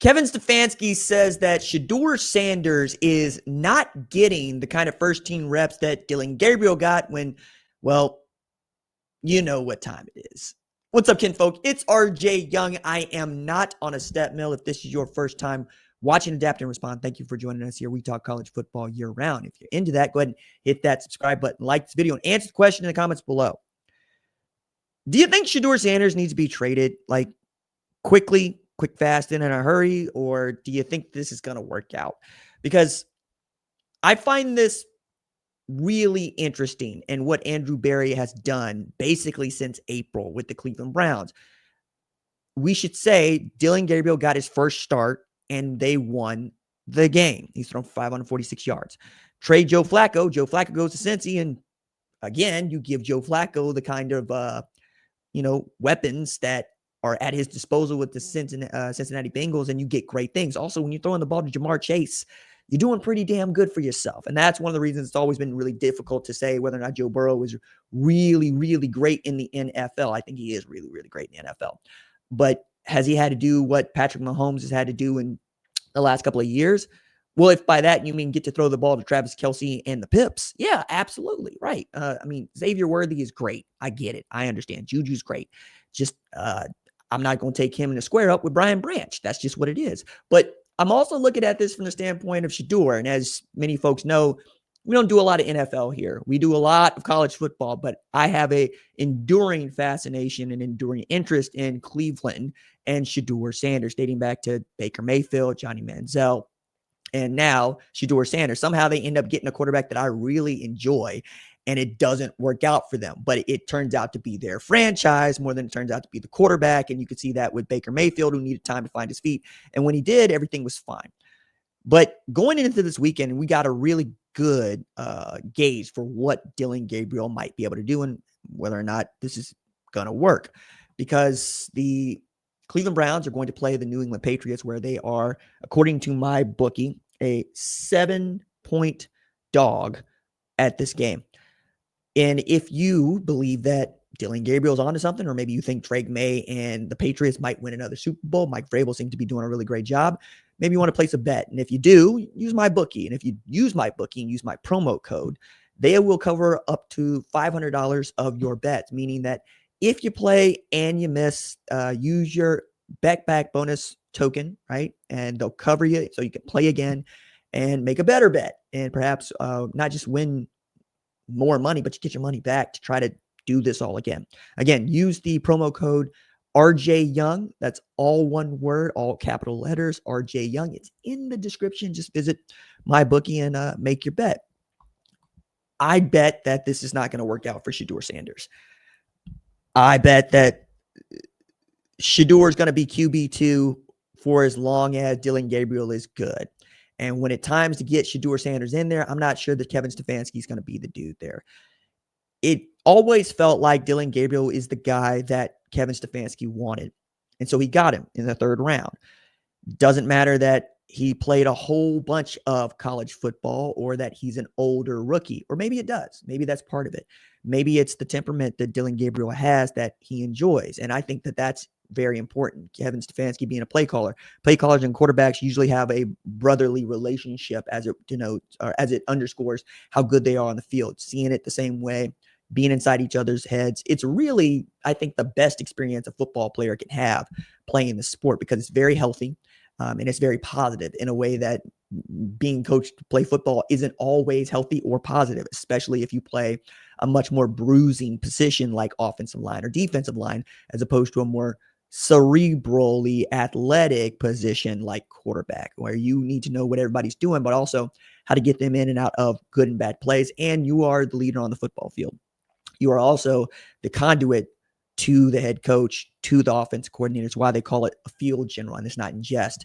Kevin Stefanski says that Shedeur Sanders is not getting the kind of first team reps that Dillon Gabriel got when, well, you know what time it is. What's up, kinfolk? It's RJ Young. I am not on a step mill. If this is your first time watching Adapt and Respond, thank you for joining us here. We talk college football year round. If you're into that, go ahead and hit that subscribe button, like this video, and answer the question in the comments below. Do you think Shedeur Sanders needs to be traded like quickly, quick, fast, and in a hurry, or do you think this is going to work out? Because I find this really interesting and what Andrew Berry has done basically since April with the Cleveland Browns. We should say Dillon Gabriel got his first start and they won the game. He's thrown 546 yards. Trade Joe Flacco. Joe Flacco goes to Cincy, and again, you give Joe Flacco the kind of weapons that are at his disposal with the Cincinnati Bengals, and you get great things. Also, when you're throwing the ball to Jamar Chase, you're doing pretty damn good for yourself. And that's one of the reasons it's always been really difficult to say whether or not Joe Burrow is really, really great in the NFL. I think he is really, really great in the NFL. But has he had to do what Patrick Mahomes has had to do in the last couple of years? Well, if by that you mean get to throw the ball to Travis Kelce and the Pips, yeah, absolutely. Right. Xavier Worthy is great. I get it. I understand. Juju's great. Just I'm not going to take him in a square up with Brian Branch. That's just what it is. But I'm also looking at this from the standpoint of Shedeur. And as many folks know, we don't do a lot of NFL here. We do a lot of college football, but I have a enduring fascination and enduring interest in Cleveland and Shedeur Sanders, dating back to Baker Mayfield, Johnny Manziel, and now Shedeur Sanders. Somehow they end up getting a quarterback that I really enjoy, and it doesn't work out for them. But it turns out to be their franchise more than it turns out to be the quarterback. And you could see that with Baker Mayfield, who needed time to find his feet. And when he did, everything was fine. But going into this weekend, we got a really good gauge for what Dillon Gabriel might be able to do and whether or not this is going to work. Because the Cleveland Browns are going to play the New England Patriots, where they are, according to my bookie, a 7-point dog at this game. And if you believe that Dillon Gabriel's onto something, or maybe you think Drake May and the Patriots might win another Super Bowl, Mike Vrabel seems to be doing a really great job, maybe you want to place a bet. And if you do, use my bookie. And if you use my bookie and use my promo code, they will cover up to $500 of your bets, meaning that if you play and you miss, use your bet back bonus token, right? And they'll cover you so you can play again and make a better bet, and perhaps not just win more money, but you get your money back to try to do this all again. Again, use the promo code RJ Young. That's all one word, all capital letters, RJ Young. It's in the description. Just visit my bookie and make your bet. I bet that this is not going to work out for Shedeur Sanders. I bet that Shedeur is going to be QB2 for as long as Dillon Gabriel is good. And when it's times to get Shedeur Sanders in there, I'm not sure that Kevin Stefanski is going to be the dude there. It always felt like Dillon Gabriel is the guy that Kevin Stefanski wanted. And so he got him in the third round. Doesn't matter that he played a whole bunch of college football or that he's an older rookie. Or maybe it does. Maybe that's part of it. Maybe it's the temperament that Dillon Gabriel has that he enjoys. And I think that that's very important. Kevin Stefanski being a play caller. Play callers and quarterbacks usually have a brotherly relationship, as it denotes, or as it underscores how good they are on the field. Seeing it the same way, being inside each other's heads. It's really, I think, the best experience a football player can have playing the sport, because it's very healthy and it's very positive in a way that being coached to play football isn't always healthy or positive, especially if you play a much more bruising position like offensive line or defensive line, as opposed to a more cerebrally athletic position like quarterback, where you need to know what everybody's doing, but also how to get them in and out of good and bad plays. And you are the leader on the football field. You are also the conduit to the head coach, to the offense coordinator. It's why they call it a field general, and it's not in jest.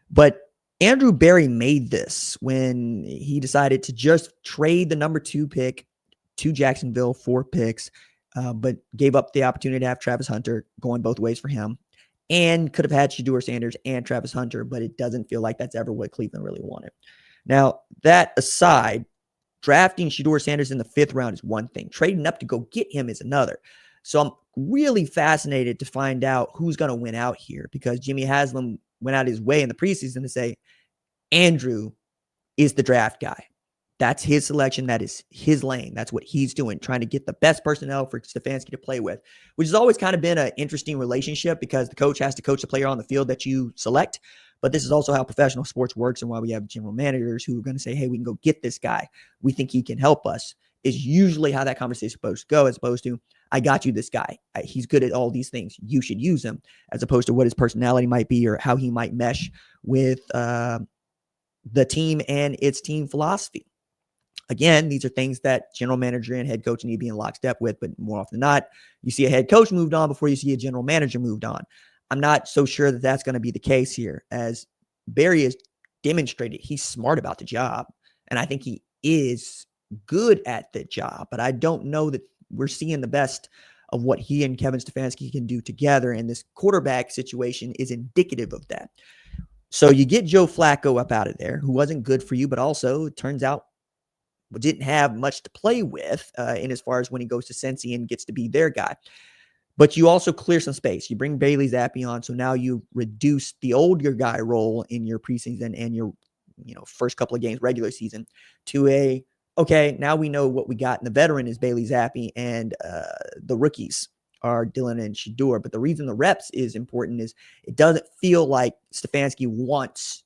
But Andrew Berry made this when he decided to just trade the number 2 pick to Jacksonville for picks, but gave up the opportunity to have Travis Hunter, going both ways for him, and could have had Shedeur Sanders and Travis Hunter, but it doesn't feel like that's ever what Cleveland really wanted. Now, that aside, drafting Shedeur Sanders in the 5th round is one thing. Trading up to go get him is another. So I'm really fascinated to find out who's going to win out here, because Jimmy Haslam went out of his way in the preseason to say, Andrew is the draft guy. That's his selection. That is his lane. That's what he's doing, trying to get the best personnel for Stefanski to play with, which has always kind of been an interesting relationship because the coach has to coach the player on the field that you select. But this is also how professional sports works and why we have general managers who are going to say, hey, we can go get this guy. We think he can help us, is usually how that conversation is supposed to go, as opposed to, I got you this guy. He's good at all these things. You should use him, as opposed to what his personality might be or how he might mesh with the team and its team philosophy. Again, these are things that general manager and head coach need to be in lockstep with, but more often than not, you see a head coach moved on before you see a general manager moved on. I'm not so sure that that's going to be the case here, as Barry has demonstrated he's smart about the job, and I think he is good at the job, but I don't know that we're seeing the best of what he and Kevin Stefanski can do together, and this quarterback situation is indicative of that. So you get Joe Flacco up out of there, who wasn't good for you, but also it turns out didn't have much to play with in as far as when he goes to Cincy and gets to be their guy. But you also clear some space. You bring Bailey Zappi on, so now you reduce the older guy role in your preseason and your first couple of games, regular season, to a, okay, now we know what we got. And the veteran is Bailey Zappi, and the rookies are Dylan and Shedeur. But the reason the reps is important is it doesn't feel like Stefanski wants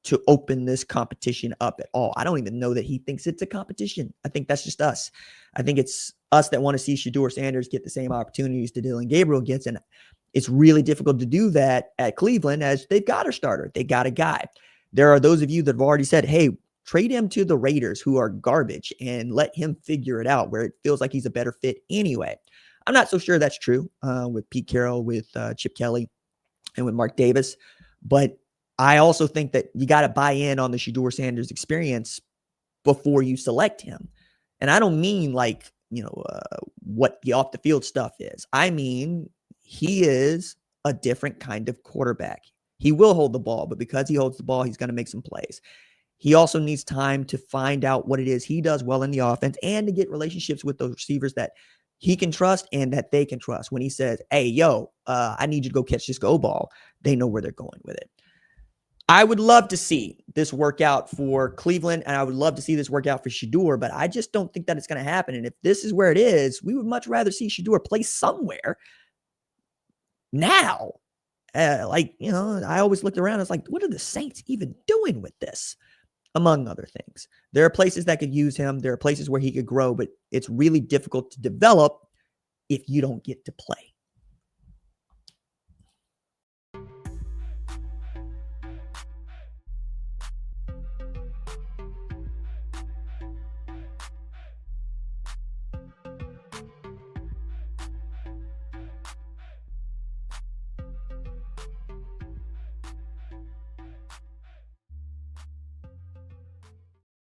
to open this competition up at all. I don't even know that he thinks it's a competition. I think that's just us. I think it's us that want to see Shedeur Sanders get the same opportunities that Dylan Gabriel gets. And it's really difficult to do that at Cleveland, as they've got a starter. They got a guy. There are those of you that have already said, hey, trade him to the Raiders, who are garbage, and let him figure it out, where it feels like he's a better fit anyway. I'm not so sure that's true with Pete Carroll, with Chip Kelly, and with Mark Davis. But I also think that you got to buy in on the Shedeur Sanders experience before you select him. And I don't mean like, what the off the field stuff is. I mean, he is a different kind of quarterback. He will hold the ball, but because he holds the ball, he's going to make some plays. He also needs time to find out what it is he does well in the offense and to get relationships with those receivers that he can trust and that they can trust. When he says, hey, yo, I need you to go catch this go ball, they know where they're going with it. I would love to see this work out for Cleveland, and I would love to see this work out for Shedeur, but I just don't think that it's going to happen. And if this is where it is, we would much rather see Shedeur play somewhere now. I always looked around. It's like, what are the Saints even doing with this? Among other things. There are places that could use him. There are places where he could grow, but it's really difficult to develop if you don't get to play.